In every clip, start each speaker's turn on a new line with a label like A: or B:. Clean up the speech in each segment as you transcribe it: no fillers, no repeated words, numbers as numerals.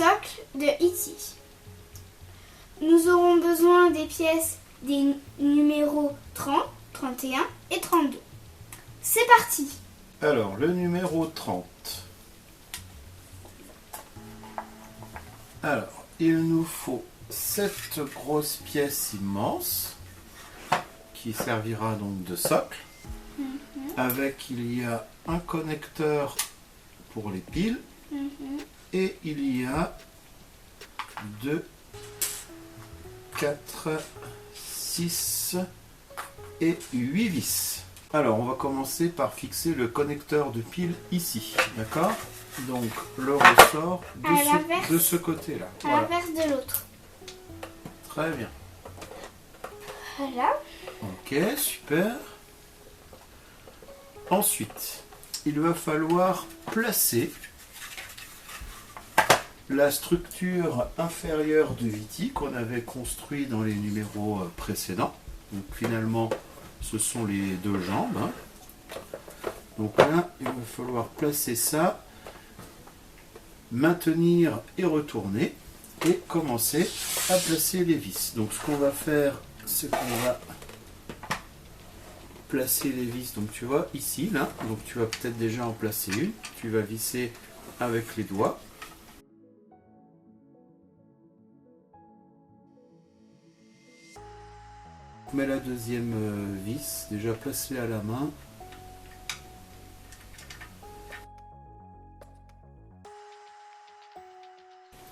A: socle de E.T. Nous aurons besoin des pièces des numéros 30, 31 et 32. C'est parti!
B: Alors, le numéro 30. Alors, il nous faut cette grosse pièce immense qui servira donc de socle. Avec, il y a un connecteur pour les piles et il y a 2, 4, 6 et 8 vis. Alors, on va commencer par fixer le connecteur de pile ici, d'accord? Donc, le ressort de ce côté-là.
A: À l'inverse de l'autre.
B: Très bien.
A: Voilà.
B: Ok, super. Ensuite, il va falloir placer la structure inférieure de Viti qu'on avait construit dans les numéros précédents. Donc finalement, ce sont les deux jambes. Hein. Donc là, il va falloir placer ça, maintenir et retourner, et commencer à placer les vis. Donc ce qu'on va faire, c'est qu'on va placer les vis, donc tu vois, ici, là, donc tu vas peut-être déjà en placer une, tu vas visser avec les doigts. Mets la deuxième vis, déjà placée à la main.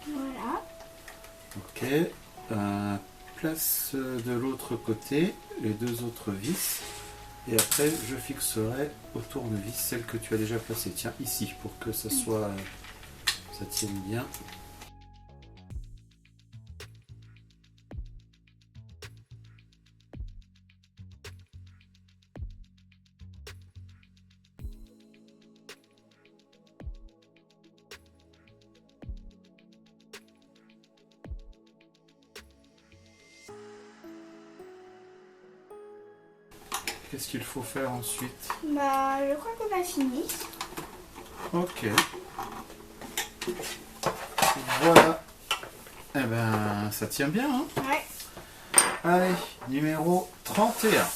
A: Voilà.
B: Ok. Place de l'autre côté les deux autres vis. Et après, je fixerai au tournevis celle que tu as déjà placée. Tiens, ici, pour que ça soit, ça tienne bien. Qu'est-ce qu'il faut faire ensuite?
A: Bah, je crois qu'on a fini.
B: Ok. Voilà. Eh ben, ça tient bien, hein?
A: Ouais.
B: Allez, numéro 31.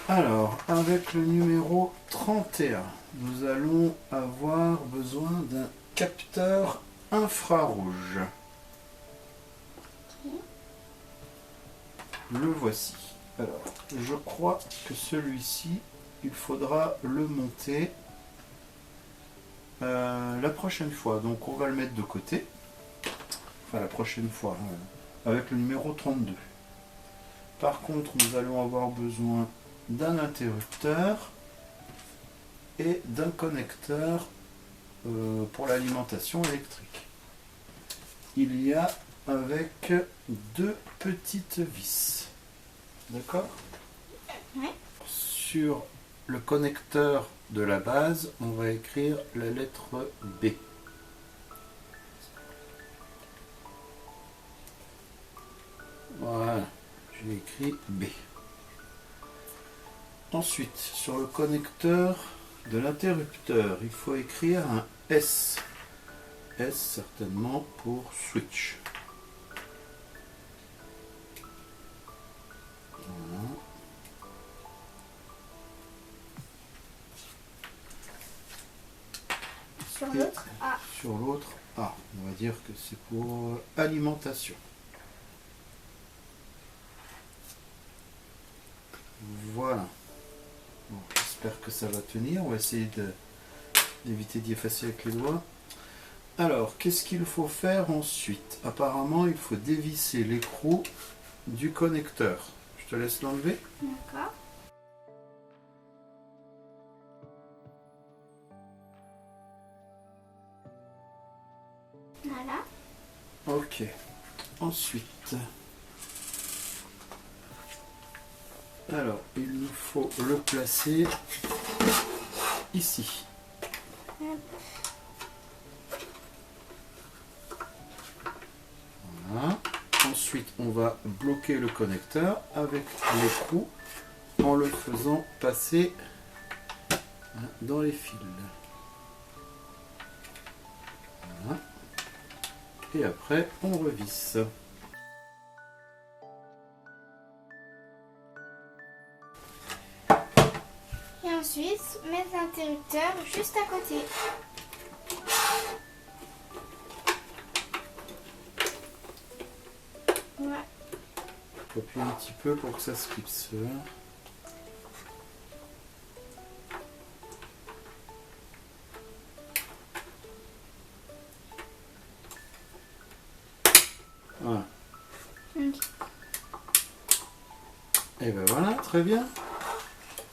B: Alors, avec le numéro 31, nous allons avoir besoin d'un capteur infrarouge. Le voici. Alors, je crois que celui-ci, il faudra le monter la prochaine fois. Donc, on va le mettre de côté. Enfin, la prochaine fois, avec le numéro 32. Par contre, nous allons avoir besoin d'un interrupteur et d'un connecteur pour l'alimentation électrique. Il y a avec deux petites vis. D'accord?
A: Ouais.
B: Sur le connecteur de la base, on va écrire la lettre B. Voilà, j'ai écrit B. Ensuite, sur le connecteur de l'interrupteur, il faut écrire un S. S certainement pour switch. Voilà.
A: Sur l'autre, A.
B: Sur l'autre, A. On va dire que c'est pour alimentation. Voilà. Bon, j'espère que ça va tenir. On va essayer d'éviter d'y effacer avec les doigts. Alors, qu'est-ce qu'il faut faire ensuite? Apparemment, il faut dévisser l'écrou du connecteur. Je te laisse l'enlever.
A: D'accord. Voilà.
B: Ok. Ensuite, alors, il nous faut le placer ici. Voilà. Ensuite, on va bloquer le connecteur avec l'écrou en le faisant passer dans les fils. et après on revisse.
A: Et ensuite, mettre l'interrupteur juste à côté. Voilà.
B: Faut appuyer un petit peu pour que ça se clipse. Voilà.
A: Ok.
B: Et ben voilà, très bien.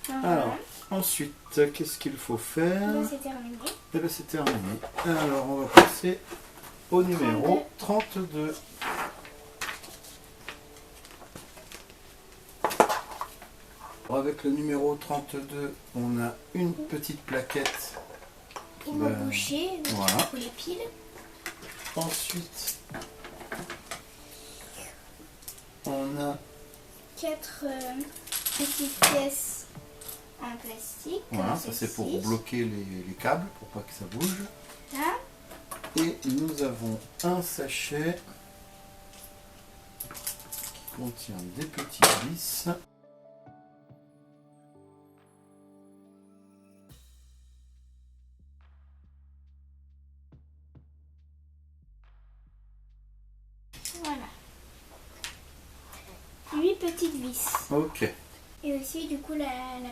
A: Voilà.
B: Alors, ensuite, qu'est-ce qu'il faut faire?
A: Là, c'est terminé.
B: Et bien c'est terminé. Alors on va passer au numéro 32. Avec le numéro 32, on a une petite plaquette.
A: Pour emboucher,
B: voilà.
A: pour les piles.
B: Ensuite, on a
A: 4 petites pièces en plastique.
B: voilà,
A: comme
B: ça c'est pour
A: celle-ci.
B: bloquer les câbles, pour pas que ça bouge.
A: Là.
B: Et nous avons un sachet qui contient des petits vis.
A: Voilà. 8 petites vis.
B: Ok.
A: Et aussi du coup la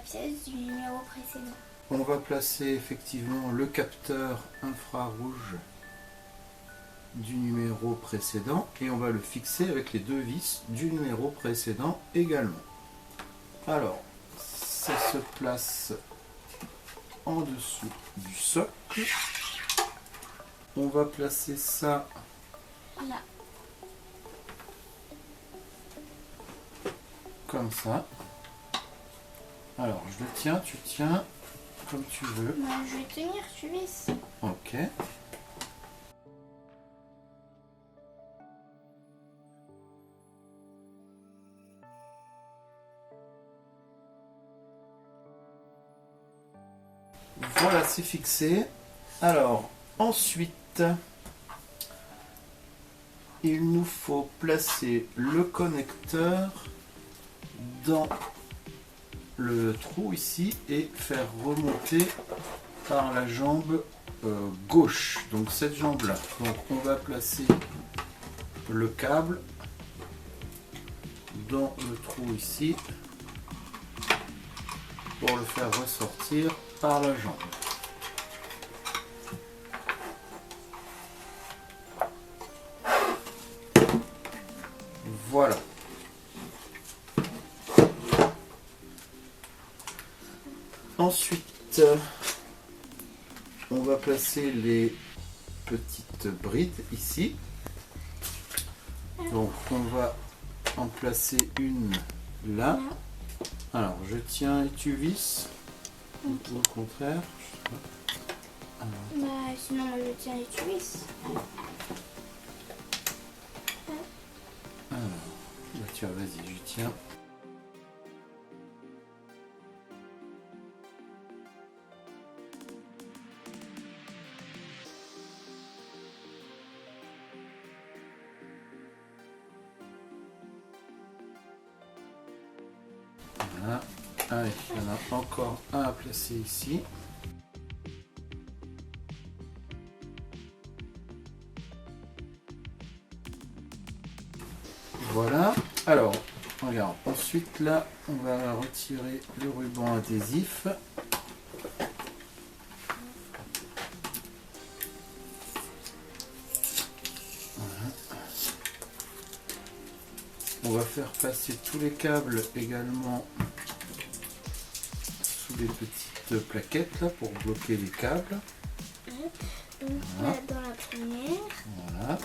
A: pièce du numéro précédent.
B: On va placer effectivement le capteur infrarouge du numéro précédent et on va le fixer avec les deux vis du numéro précédent également. Alors, ça se place en dessous du socle. On va placer ça
A: Là.
B: comme ça. Alors, je le tiens, tu tiens comme tu veux.
A: Bah, je vais tenir, tu vis.
B: Ok. Voilà, c'est fixé. Alors, ensuite, il nous faut placer le connecteur dans le trou ici et faire remonter par la jambe gauche, donc cette jambe là. Donc on va placer le câble dans le trou ici pour le faire ressortir par la jambe. Voilà. Ensuite, on va placer les petites brides ici. Donc on va en placer une là. Alors je tiens et tu visses. Ou au contraire.
A: Bah, sinon moi je tiens et tu vis.
B: Alors, bah tiens, vas-y, je tiens. Voilà. Allez, il y en a encore un à placer ici. Voilà. Alors, regarde. Ensuite, là, on va retirer le ruban adhésif. Voilà. On va faire passer tous les câbles également sous des petites plaquettes là pour bloquer les câbles.
A: Donc
B: Voilà.
A: là, dans la première.
B: Voilà.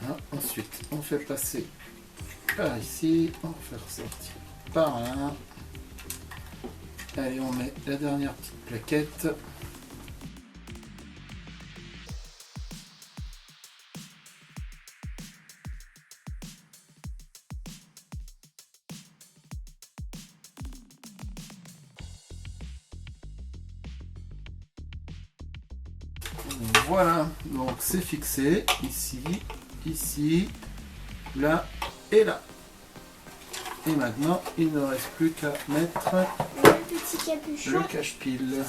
B: Voilà. Ensuite, on fait passer par ici, on va faire sortir par là. Allez, on met la dernière petite plaquette. Voilà, donc c'est fixé ici, ici, là et là. Et maintenant, il ne reste plus qu'à mettre
A: Le petit capuchon.
B: le cache-pile.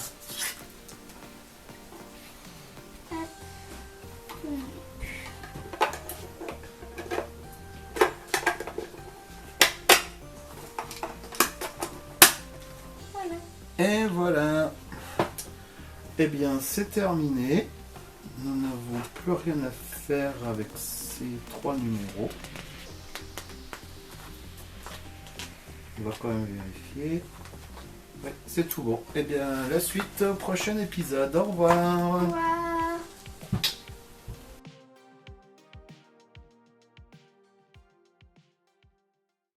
A: Voilà.
B: Et voilà. Eh bien, c'est terminé. Nous n'avons plus rien à faire avec ces 3 numéros. On va quand même vérifier. Oui, c'est tout bon. Eh bien, la suite au prochain épisode. Au revoir.
A: Au revoir.